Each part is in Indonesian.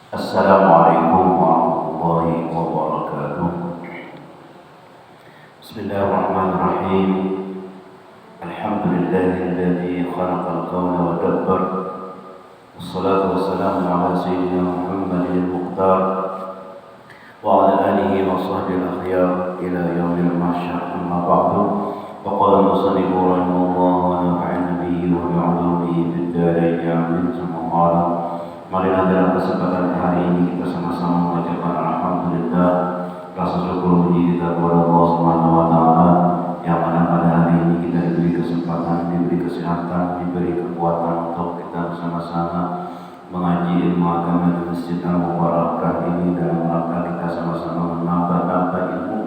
Assalamualaikum warahmatullahi wabarakatuh. Bismillahirrahmanirrahim. Alhamdulillahilladzi khalaqal kauna wa dabbar. Wassalatu wassalamu ala sayyidina Muhammadin al-Muqtar wa ala alihi wa sahbihi al-akhyar ila yaumil mahsyar. Amma ba'du. Faqala al-musannif rahimahullah wa nafa'ana bihi wa bi'ulumihi fid dharain amin. Marilah dalam kesempatan hari ini kita sama-sama mengucapkan alhamdulillah, rasa syukur puji kita kepada Allah Subhanahu wa taala yang mana pada hari ini kita diberi kesempatan, diberi kesehatan, diberi kekuatan untuk kita bersama-sama mengaji ilmu agama di Masjid Al-Mubarakah ini dalam rangka kita sama-sama menambah-nambah ilmu,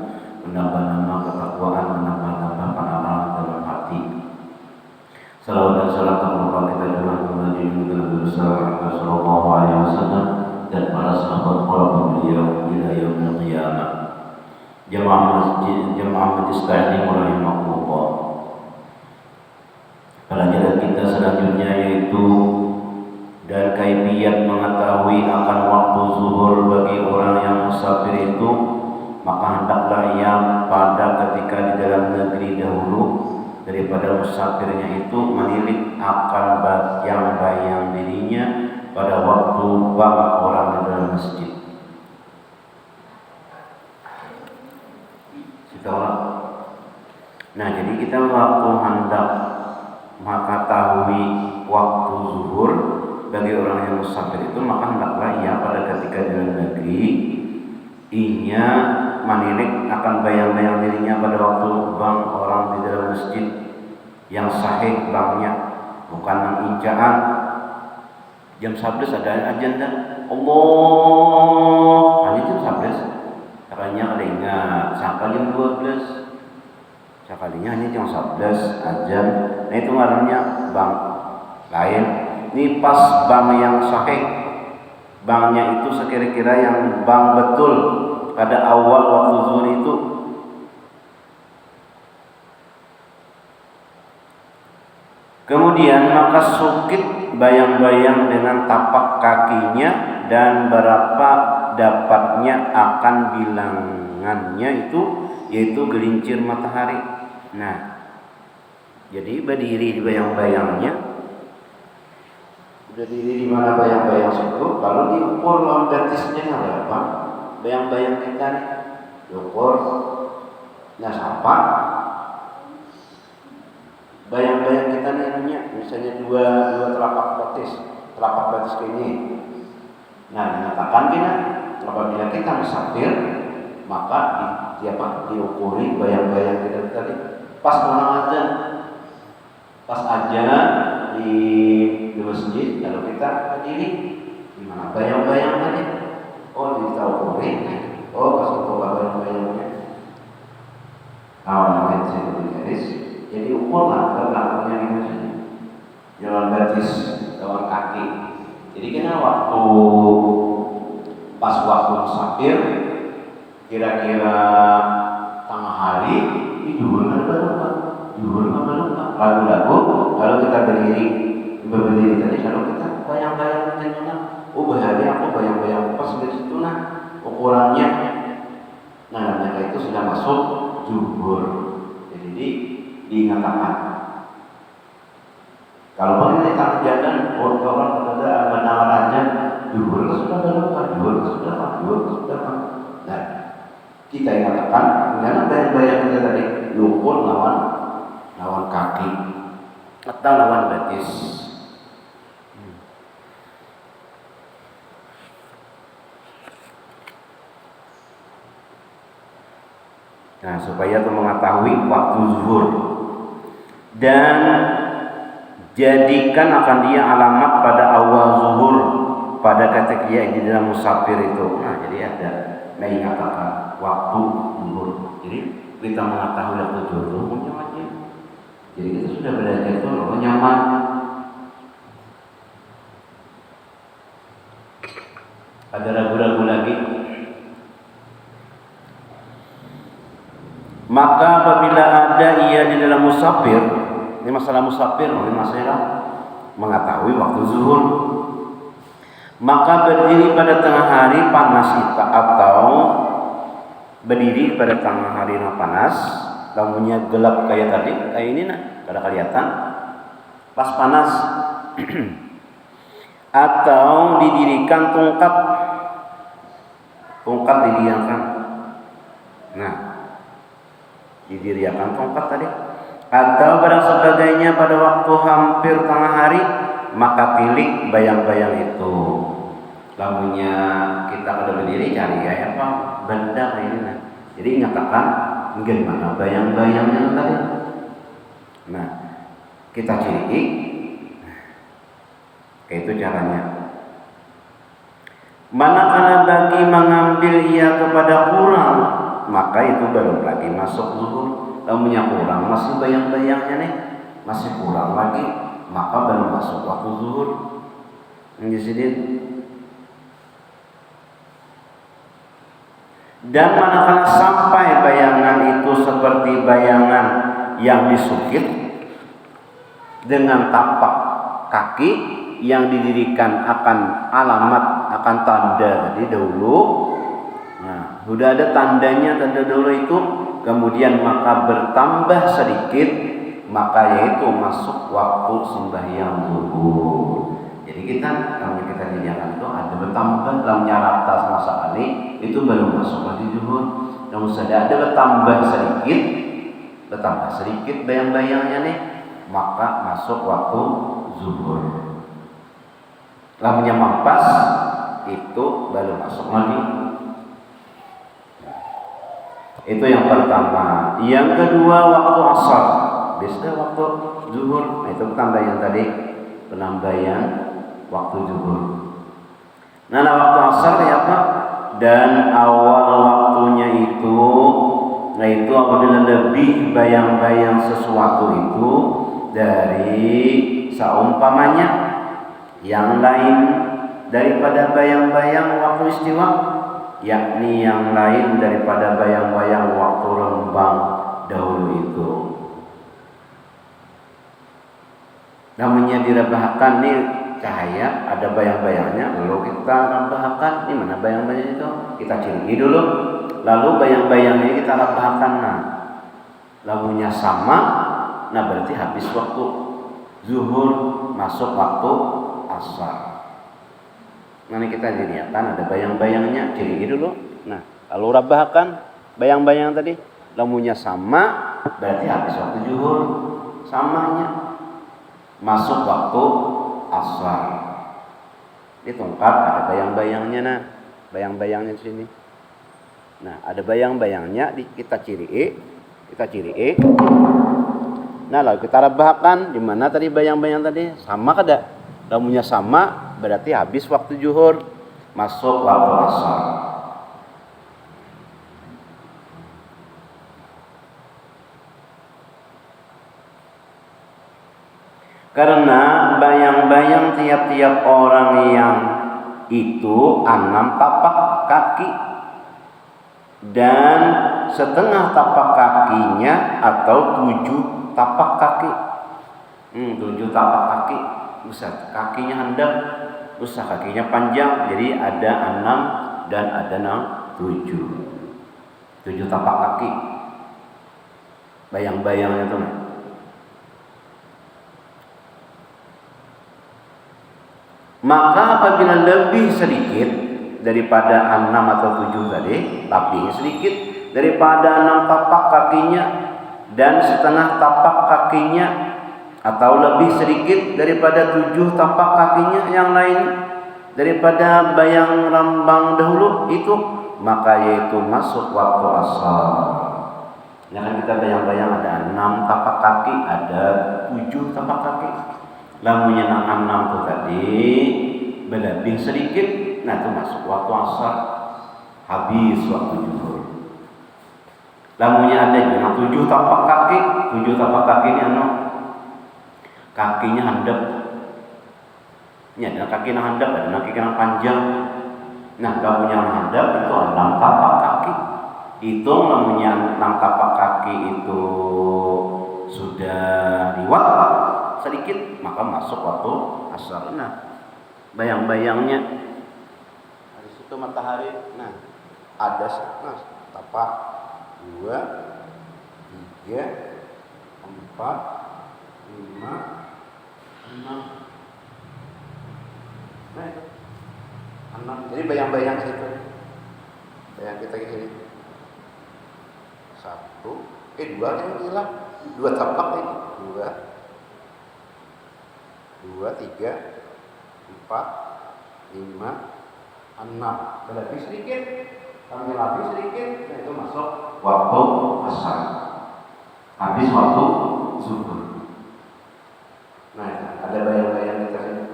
menambah-nambah ketakwaan, menambah-nambah penarahan dalam hati. Salawat dan salam tercurah kita curahkan kepada Nabi besar Muhammad sallallahu alaihi wasallam dan para sahabat beliau hingga yaumil qiyamah. Jemaah Majelis Taklim rahimakumullah. Pelajaran kita selanjutnya yaitu dan kaifiyat mengetahui akan waktu zuhur bagi orang yang musafir itu, maka hendaklah ia pada ketika di dalam negeri dahulu daripada musafirnya itu menilik akan bayang-bayang dirinya pada waktu orang di dalam masjid. Nah, jadi kita waktu hendak mengetahui waktu zuhur bagi orang yang musafir itu, maka hendaklah ia pada ketika di dalam negeri ia menilik akan bayang-bayang dirinya pada waktu orang di dalam masjid yang sahih bangnya, bukan mengincaan jam 11 ada agenda Allah hanya jam 11 caranya ada ingat sekali jam 12 sekalinya hanya jam 11 ajan. Nah itu ngarannya bang lain. Ini pas bang yang sahih, bangnya itu sekira-kira yang bang betul pada awal waktu zuhur itu. Kemudian maka sukit bayang-bayang dengan tapak kakinya dan berapa dapatnya akan bilangannya itu, yaitu gelincir matahari. Nah, jadi berdiri di bayang-bayangnya, berdiri di mana bayang-bayang itu, kalau diukur lawan batisnya berapa? Bayang-bayang kita nih diukur, nah siapa? Bayang-bayang kita nih anunya, misalnya dua telapak batis kayak ini. Nah, dinyatakan kita apabila kita musafir, maka diukuri bayang-bayang kita tadi. Pas orang aja di masjid, lalu kita berdiri di mana bayang-bayang tadi. Oh, kita ukuri. Oh, pas itu bayang-bayangnya. Namanya itu garis. Jadi ukurlah belakangnya ini saja. Jalan batis, lawan kaki. Jadi kena pas waktu musafir, kira-kira tengah hari di duhur lagu-lagu. Kalau kita berdiri tadi, kalau kita bayang-bayang tadi, oh bahari aku bayang-bayang pas di situ ukurannya. Nah, mereka itu sudah masuk zuhur. Jadi diingatkan. Kalau ini tak jalan, orang ada menawarannya, zuhur sudah berapa. Nah, kita ingatkan, karena bayang-bayang kita tadi diukur lawan kaki atau lawan batis. Nah, supaya itu mengetahui waktu zuhur dan jadikan akan dia alamat pada awal zuhur pada ketika dia di dalam musafir itu. Nah, jadi ada mengatakan waktu zuhur. Jadi kita mengetahui waktu zuhur punya wajib. Jadi kita sudah belajar itu nyaman. Ada ragu-ragu lagi? Maka apabila ada ia di dalam musafir, ini masalah musafir, ini masalah mengetahui waktu zuhur. Maka berdiri pada tengah hari panas itu, atau berdiri pada tengah hari yang panas, lamunnya gelap kayak tadi, kayak ini nah, kada kelihatan pas panas. Atau didirikan tongkat didirikan. Nah, didirikan tongkat tadi. Atau barang sebagainya pada waktu hampir tengah hari, maka tilik bayang-bayang itu. Lamunnya kita kada berdiri cari ya apa benda kayak ini nah. Jadi nyatakan gimana bayang-bayangnya tadi. Nah, kita ciri kayak itu caranya. Manakala bagi mengambil ia kepada kurang, maka itu belum lagi masuk zuhur. Lamunnya kurang, masih bayang-bayangnya nih, masih kurang lagi, maka belum masuk waktu zuhur. Ngisidin. Dan manakala sampai bayangan itu seperti bayangan yang disukit dengan tapak kaki yang didirikan akan alamat, akan tanda tadi dahulu. Nah, sudah ada tandanya, tanda dahulu itu, kemudian maka bertambah sedikit, maka yaitu masuk waktu sembahyang zuhur. Jadi kita, kalau kita dinyatakan itu ada bertambah dalam nyarata semasa kali, itu belum masuk waktu zuhur. Namun sudah ada bertambah sedikit bayang-bayangnya nih, maka masuk waktu zuhur. Lamunnya mampas itu baru masuk lagi. Itu yang pertama. Yang kedua waktu asar. Biasanya waktu zuhur. Nah, itu penambahan tadi, penambahan waktu zuhur. Nah, waktu asar ya Pak. Dan awal waktunya itu, nah itu apabila lebih bayang-bayang sesuatu itu dari seumpamanya yang lain daripada bayang-bayang waktu istiwa, yakni yang lain daripada bayang-bayang waktu rembang dahulu itu. Namanya direbahkan nih cahaya, ada bayang-bayangnya, lalu kita rebahkan. Ini mana bayang-bayang itu? Kita ciri dulu, lalu bayang-bayangnya kita rebahkan. Nah, lamunya sama, nah berarti habis waktu zuhur, masuk waktu asar. Nanti kita diniatkan ada bayang-bayangnya, ciri dulu. Nah, kalau rabahkan bayang-bayang tadi, lamunya sama, berarti habis waktu zuhur, samanya masuk waktu asar. Di tongkat ada bayang-bayangnya, nah, bayang-bayangnya di sini. Nah, ada bayang-bayangnya, kita ciri. Nah, lalu kita rabahkan di mana tadi bayang-bayang tadi, sama kada? Lamunya sama, berarti habis waktu zuhur, masuk waktu asar. Karena bayang-bayang tiap-tiap orang yang itu 6 tapak kaki dan setengah tapak kakinya atau 7 tapak kaki. 7 tapak kaki. Usah kakinya handap, usah kakinya panjang, jadi ada 6 dan ada 7 tapak kaki. Bayang-bayangnya tuh. Maka apabila lebih sedikit daripada 6 atau 7 tadi, tapi sedikit daripada 6 tapak kakinya dan setengah tapak kakinya, atau lebih sedikit daripada 7 tapak kakinya yang lain daripada bayang rambang dahulu itu, maka yaitu masuk waktu asar. Ya kan kita bayang-bayang ada 6 tapak kaki, ada 7 tapak kaki. Lamunya 6 itu tadi lebih sedikit, nah itu masuk waktu asar, habis waktu zuhur. Lamunya ada yang 7 tapak kaki, 7 tapak kaki ini kakinya handap. Ini ada kaki yang handap, ada kaki yang panjang. Nah, lamunya handap itu 6 tapak kaki. Hitung lamunya 6 tapak kaki itu sudah liwat sedikit, maka masuk waktu asar. Nah, bayang-bayangnya matahari. Nah, ada nah, tapak 2, 3, 4, 5, 6. Nah, 6. Jadi bayang-bayang situ. Bayang kita ini. 1, 2 yang hilang. 2 tapak ini. 2, 3, 4, 5, 6. Lebih sedikit. Kami lebih sedikit. Nah, itu masuk waktu asar. Habis waktu zuhur. Nah, ada bayang-bayang kita sini.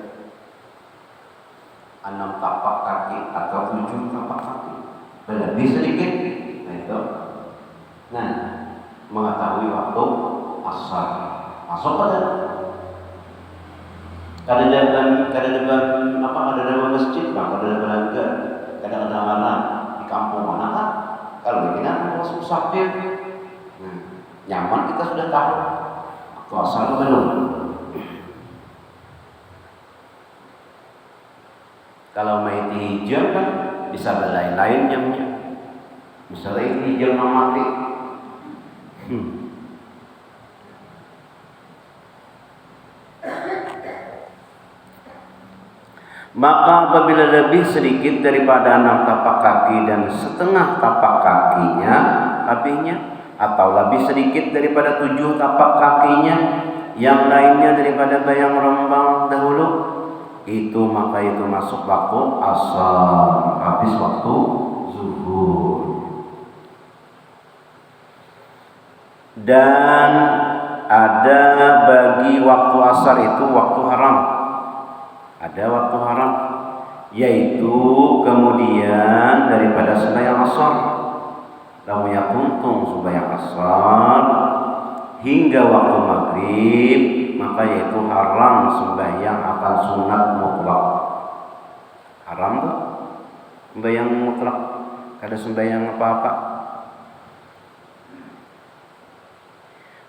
6 tapak kaki atau 7 tapak kaki. Lebih sedikit. Nah, itu. Nah, mengetahui waktu asar. Masuk pada kadang masjid, kadang mana di kampung mana kan? Kalau begini mau musafir, nyaman kita sudah tahu. Waktu asar belum. Kalau main hijau kan bisa berlain-lain jamnya. Misalnya hijau mati. Maka apabila lebih sedikit daripada 6 tapak kaki dan setengah tapak kakinya, apinya, atau lebih sedikit daripada 7 tapak kakinya, yang lainnya daripada bayang rembang dahulu, itu maka itu masuk waktu asar, habis waktu zuhur. Dan ada bagi waktu asar itu waktu haram. Ada waktu haram, yaitu kemudian daripada sembahyang asar, lamunya kuntung sembahyang asar hingga waktu maghrib, maka yaitu haram sembahyang akan sunat mutlak. Haram tuh sembahyang mutlak, kada sembahyang apa-apa.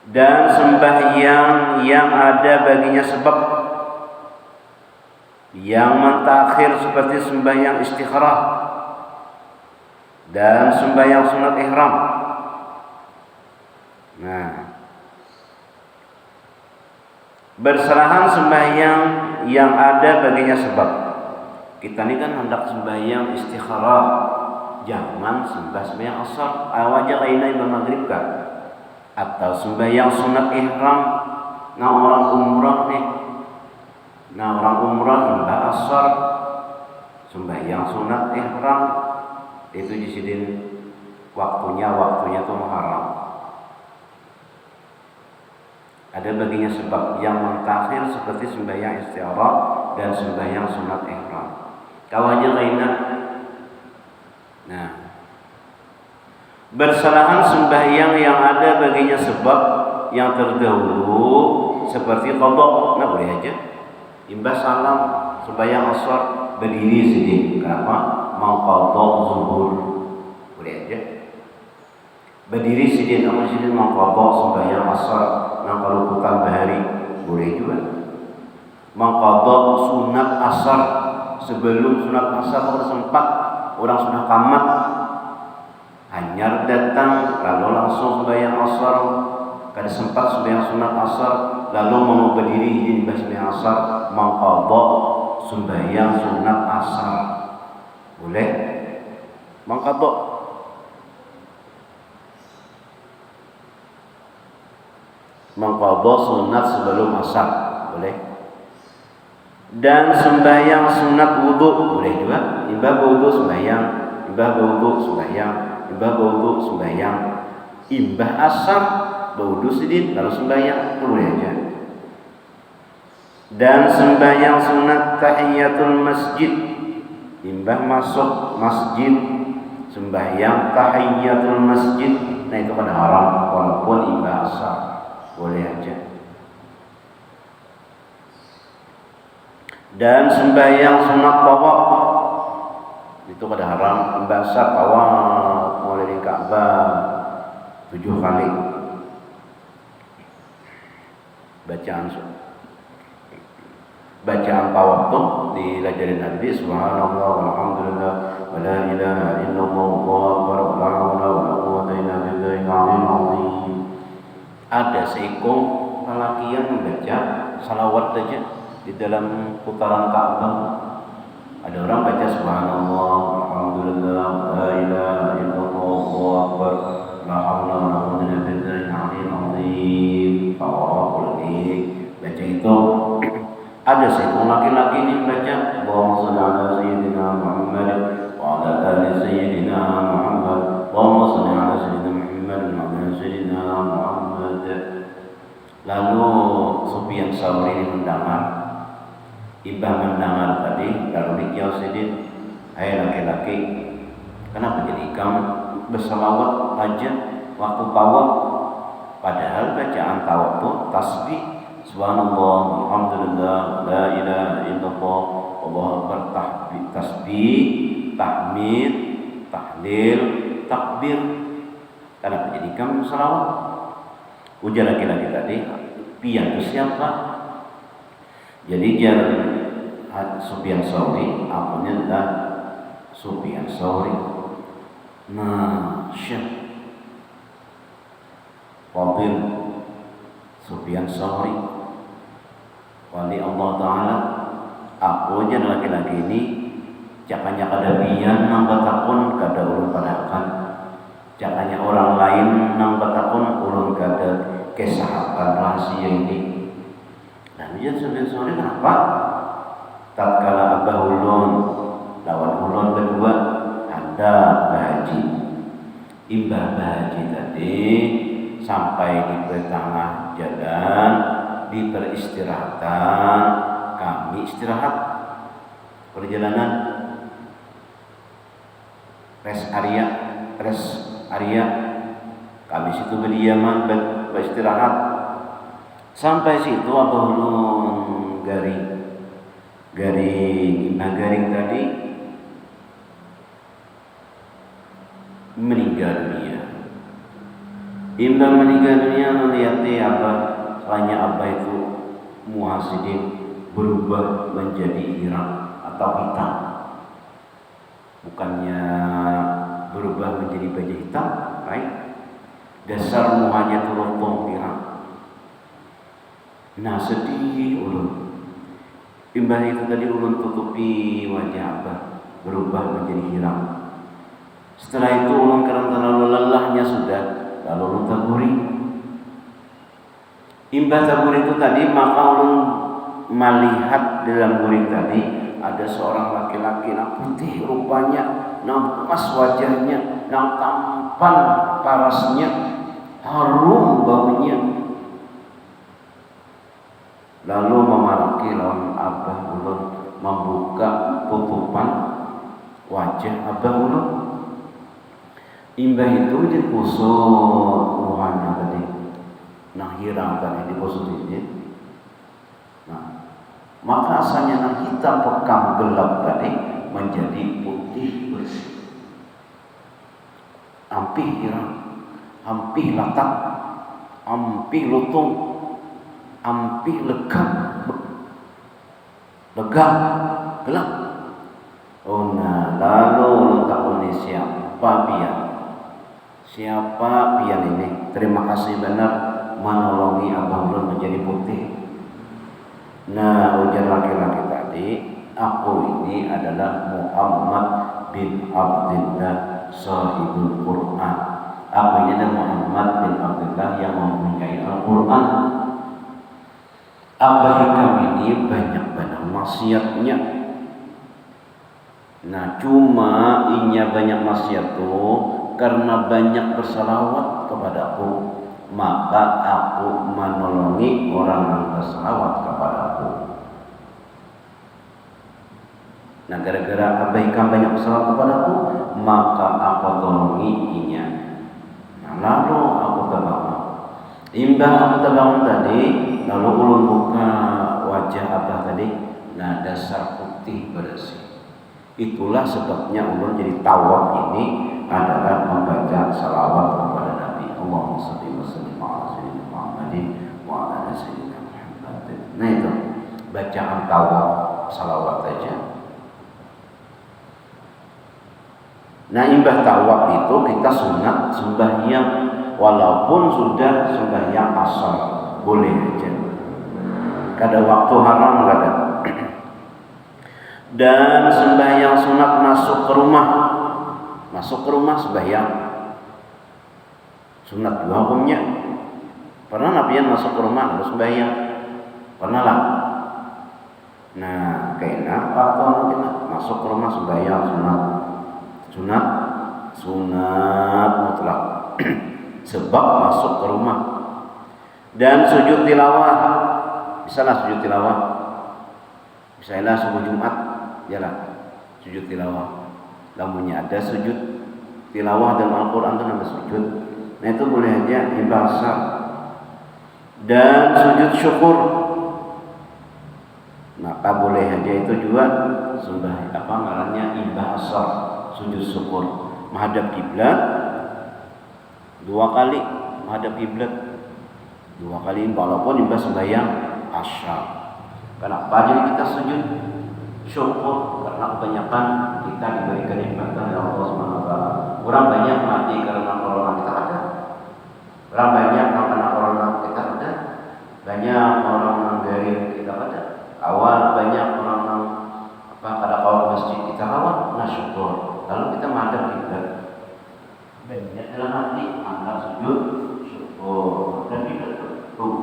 Dan sembahyang yang ada baginya sebab yang mentakhir seperti sembahyang istikharah dan sembahyang sunat ihram. Nah, berserahan sembahyang yang ada baginya sebab. Kita ini kan hendak sembahyang istikharah, jangan sembahyang asar awaja kaina imam maghrib kan, atau sembahyang sunat ihram. Nah, orang umrah nih. Nah, orang umrah hingga asar sembahyang sunat ihram itu disidin waktunya tuh haram. Ada baginya sebab yang mentakhir seperti sembahyang istikharah dan sembahyang sunat ihram. Kawannya lainnya. Nah, bersalahan sembahyang yang ada baginya sebab yang terdahulu seperti qada, nah boleh aja. Imbas salam sembahyang asar berdiri sedikit. Kenapa? Mau qada zuhur. Boleh aja. Berdiri sedikit, namun sedikit mau qada sembahyang asar. Nah, kalau bukan bahari boleh juga. Mau qada sunat asar sebelum sunat asar kalau sempat orang sudah kamat hanyar datang lalu langsung sembahyang asar. Kada sempat sembahyang sunat asar lalu mau berdiri di sembahyang asar, mau qada sembahyang sunat asar. Boleh? Mau qada. Mau qada sunat sebelum asar. Boleh? Dan sembahyang sunat wudu boleh juga. Imbah wudu sembahyang, imbah wudu sembahyang, imbah wudu sembahyang, imbah asar wudu sedikit lalu sembahyang boleh aja. Dan sembahyang sunat tahiyatul masjid, imbah masuk masjid sembahyang tahiyatul masjid, nah itu kan haram walaupun imbah asar boleh aja. Dan sembahyang sunat tawaf itu kada haram, imbah asar tawaf mulai di Ka'bah 7 kali. Bacaan tawaf tuh dilajarin Nabi subhanallah walhamdulillah wala sekong lalakian membaca salawat saja di dalam putaran Ka'bah. Ada orang baca subhanallah, alhamdulillah, la ilaha illallah, Allahu akbar, la haula wa la quwwata illa billahil aliyyil azim. Baca itu. Ada sekong laki-laki ini baca Allahumma shalli ala sayyidina Muhammad wa ala ali sayyidina Muhammad, Allahumma shalli ala sayyidina Muhammad wa ala sayyidina Muhammad. Lalu Sufyan Tsauri ini mendengar, Ibah mendengar tadi, lalu dikiasidin, hai laki-laki, kenapa jadi kamu bersalawat aja waktu tawaf? Padahal bacaan tawaf itu tasbih, subhanallah, alhamdulillah, la ilaha illallah, Allahu akbar, tasbih, tahmid, tahlil, takbir. Kenapa jadi kamu salawat? Ujar laki-laki tadi, pian itu siapa? Jadi jangan Sufyan Tsauri, apunya adalah Sufyan Tsauri. Nah, Syekh Fadil Sufyan Tsauri, wali Allah Ta'ala. Aku aja laki-laki ini jakanya kada bian nang batakun kada ulun padakan, jakanya orang lain nang batakun ulun kada kesahatan rahasia ini. Dan ujian Sufyan Tsauri kenapa? Tatkala abah ulun lawan ulun berdua ada Bahaji, Imbah Bahaji tadi sampai di tengah jalan di peristirahatan, kami istirahat perjalanan rest area kami situ berdiaman beristirahat. Sampai situ abah ulun garing tadi meninggal dunia. Imbah meninggal dunia melihatnya abah, soalnya abah itu muhasidin berubah menjadi hiram atau hitam, bukannya berubah menjadi baja hitam, right? Dasar muhanya itu lontong hiram. Nah sedih ulun. Imbah itu tadi ulun tutupi wajah abah, berubah menjadi hiram. Setelah itu ulun karena terlalu lelahnya sudah, lalu ulun taburi. Imbah taburi itu tadi, maka ulun melihat dalam guring tadi ada seorang laki-laki yang putih rupanya, yang emas wajahnya, yang tampan parasnya, harum baunya. Lalu memaraki lawan abah ulun, membuka tutupan wajah abah ulun. Imbah itu jadi kusut ruhanya tadi, nah hiram tadi di kusut ini. Nah, maka asalnya yang hitam pekam gelap tadi menjadi putih bersih. Ampih hiram, ampih latak, ampih lutung, ampih legam, gelap. Oh nah, lalu letak Indonesia Papian. Siapa pian ini? Terima kasih benar menolongi abang ulun menjadi putih. Nah, ujar laki-laki tadi, aku ini adalah Muhammad bin Abdullah sahibul Quran. Aku ini adalah Muhammad bin Abdullah yang mempunyai Al-Quran. Abah kami ini banyak banget maksiatnya. Nah, cuma inya banyak maksiat tuh karena banyak bersalawat kepadaku, maka aku menolongi orang yang bersalawat kepadaku. Nah, gara-gara abaikan banyak bersalawat kepadaku, maka aku tolongi inya. Nah, lalu aku terbangun. Imbah aku terbangun tadi, lalu ulun buka wajah abah tadi, nah dasar putih bersih. Itulah sebabnya ulun jadi tawaf ini adalah membaca salawat kepada Nabi. Allahumma shalli wa sallim ala sayyidina Muhammadin wa ala sayyidina Muhammadin. Nah itu bacaan tawaf salawat saja. Nah, imbah tawaf itu kita sunat sembahyang walaupun sudah sembahyang asar. boleh aja. Kada waktu haram kada. Dan sembahyang sunat masuk ke rumah sembahyang sunat juga hukumnya. Pernah nabiyan masuk ke rumah lalu sembahyang? Pernah lah. Nah, kayaknya waktu kita masuk ke rumah sembahyang sunat mutlak. Sebab masuk ke rumah. Dan sujud tilawah, bisalah sujud tilawah. Misalnya subuh Jumat, jalan sujud tilawah. Lamunnya ada sujud tilawah dan Al-Quran itu namanya sujud. Nah itu boleh aja ibadah. Dan sujud syukur, maka boleh aja itu juga sembah ngarannya ibadah, sujud syukur. Menghadap kiblat 2 kali, menghadap kiblat 2 kali walaupun ibadah sembahyang asyar. Kenapa jadi kita sujud syukur? Karena kebanyakan kita diberikan nikmatan oleh Allah SWT. Orang banyak mati karena corona, kita ada. Orang banyak karena corona, kita ada. Banyak orang dari kita ada. Awal banyak orang pada kawal masjid kita rawat, nah syukur. Lalu kita menghadap kiblat. Banyak dalam hati angkat sujud syukur. Dan kita tuh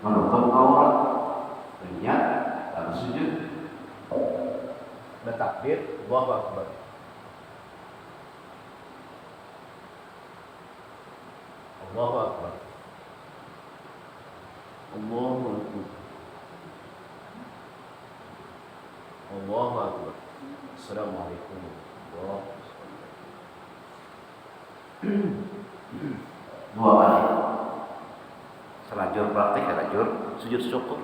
menutup aurat. Banyak lalu sujud. Bertakbir, Allahu Akbar. Allahu Akbar. Allahu Akbar. Allahu Akbar. Assalamualaikum warahmatullahi wabarakatuh. 2 kali. Selajur praktik, selajur sujud syukur.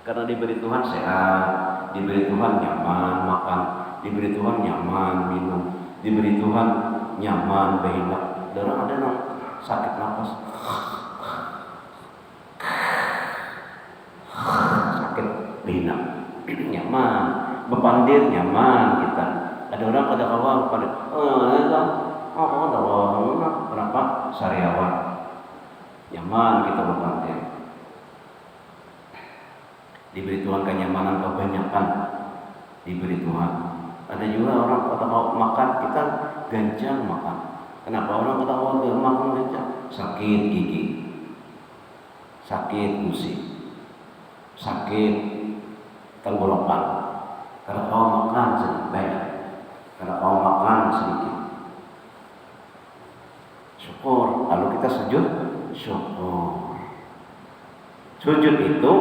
Karena diberi Tuhan sehat, diberi Tuhan nyaman makan, diberi Tuhan nyaman minum, diberi Tuhan nyaman berhinap. Dan ada yang sakit nafas, sakit berhinap, nyaman, bepandir nyaman kita. Ada orang pada awal pada kenapa sariawan nyaman kita bepandir. Diberi Tuhan kenyamanan kebanyakan, diberi Tuhan. Ada juga orang kata mau makan, kita ganjang makan. Kenapa orang kata mau makan ganjang? Sakit gigi, sakit gusi, sakit tenggorokan. Karena kau makan sedikit banyak, karena kau makan sedikit. Syukur, lalu kita sujud syukur. Sujud itu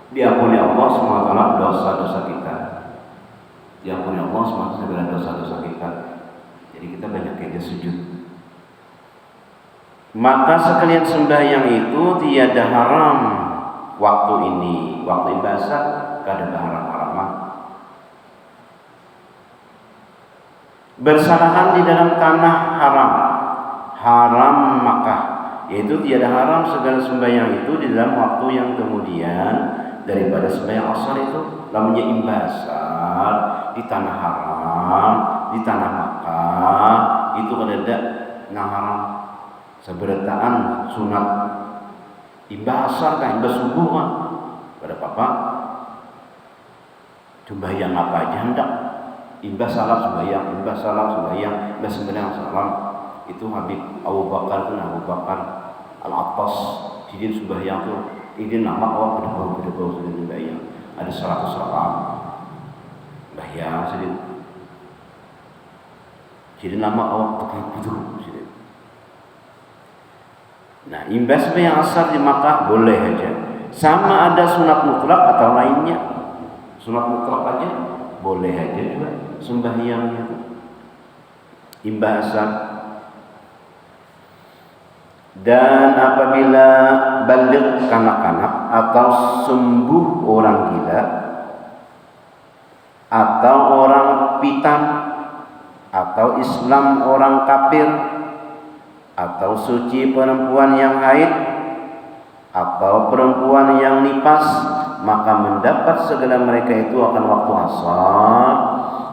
diampuni Allah SWT dosa-dosa kita. Diampuni Allah SWT segala dosa-dosa kita. Jadi kita banyak aja sujud. Maka sekalian sembahyang itu tiada haram waktu ini, waktu ibadah kada haram-haraman. Bersalahan di dalam tanah haram Makkah, yaitu tiada haram segala sembahyang itu di dalam waktu yang kemudian daripada sembahyang asar itu. Namanya imbasar di tanah haram, di tanah Makkah itu kada nang haram. Seberataan sunat imbasar kan imbas subuh kan pada apa sembahyang apa aja hendak imbas salam sembahyang, imbas salam sembahyang, imbas sembahyang salam. Itu Habib Abu Bakar Al-Attas sidin sembahyang tuh ini nama awak berdebau sidin sembahyang ada 100 rakaat sembahyang sidin nama awak begitu sidin. Nah imbas sembahyang asar di Makkah boleh aja, sama ada sunat mutlak atau lainnya. Sunat mutlak aja boleh aja juga sembahyangnya imbas asar. Dan apabila balik kanak-kanak atau sembuh orang gila atau orang pitam atau Islam orang kafir atau suci perempuan yang haid atau perempuan yang nipas, maka mendapat segala mereka itu akan waktu asar.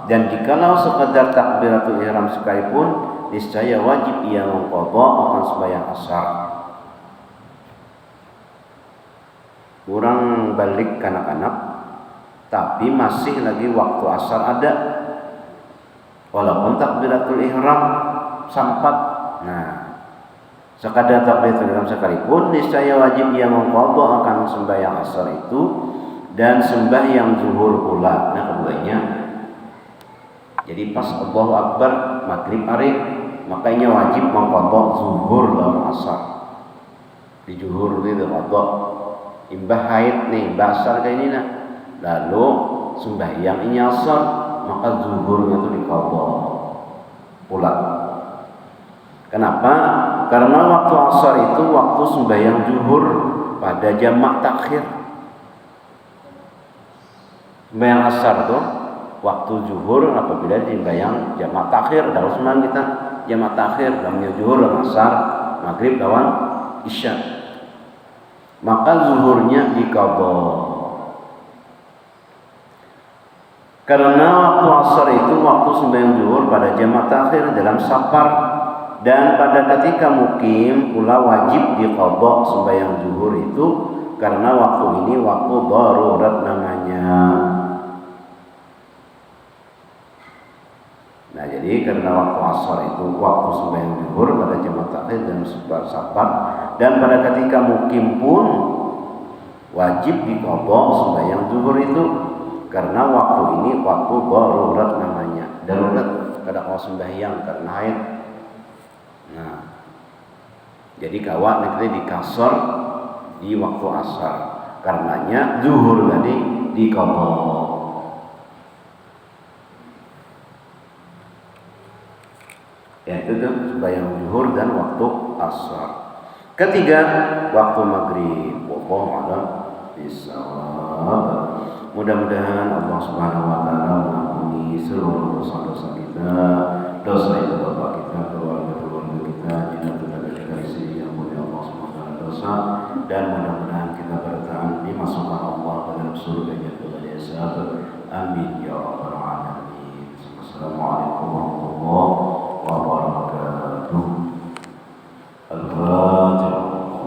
Dan jikalau sekadar takbiratul ihram sekalipun, niscaya wajib ia mengqadha akan sembahyang asar. kurang balik kanak-kanak, tapi masih lagi waktu asar ada, walaupun takbiratul ihram sampat. Nah, sekadar takbiratul ihram sekalipun niscaya wajib ia mengqadha akan sembahyang asar itu dan sembahyang zuhur pula. Nah, keduanya. Jadi pas Allahu Akbar maghrib arif, makanya wajib mengqadha zuhur lawan asar. Di zuhur itu qadha imbah haid nih, imbah asar kayak ini nah. Lalu sembahyang ini asar, maka zuhurnya itu diqadha pula. Kenapa? Karena waktu asar itu waktu sembahyang zuhur pada jamak takhir. Sembahyang asar tuh waktu zuhur apabila sembahyang jamak takhir. Dalam sembahyang kita jamak takhir, namanya zuhur dan asar, maghrib lawan isya. Maka zuhurnya diqadha. Karena waktu asar itu waktu sembahyang zuhur pada jamak takhir dalam safar, dan pada ketika mukim pula wajib diqadha sembahyang zuhur itu karena waktu ini waktu darurat namanya. Nah, jadi karena waktu asar itu waktu sembahyang zuhur pada jamak takhir dan safar, dan pada ketika mukim pun wajib diqadha sembahyang zuhur itu karena waktu ini waktu darurat namanya. Darurat kada mau sembahyang karena haid. Nah, jadi kawat nanti dikasar di waktu asar, karenanya zuhur tadi diqadha. Ya, itu tuh sembahyang zuhur dan waktu asar. Ketiga, waktu maghrib. Wallahu a'lam bishawab. Mudah-mudahan Allah Subhanahu wa taala mengampuni seluruh dosa-dosa kita, dosa ibu bapak kita, keluarga-keluarga kita, jangan kita isi yang mulia Allah Subhanahu wa taala dosa, dan mudah-mudahan kita bertahan dimasukkan Allah ke dalam surga-Nya Tuhan. Amin ya rabbal alamin. Assalamualaikum warahmatullahi wabarakatuh.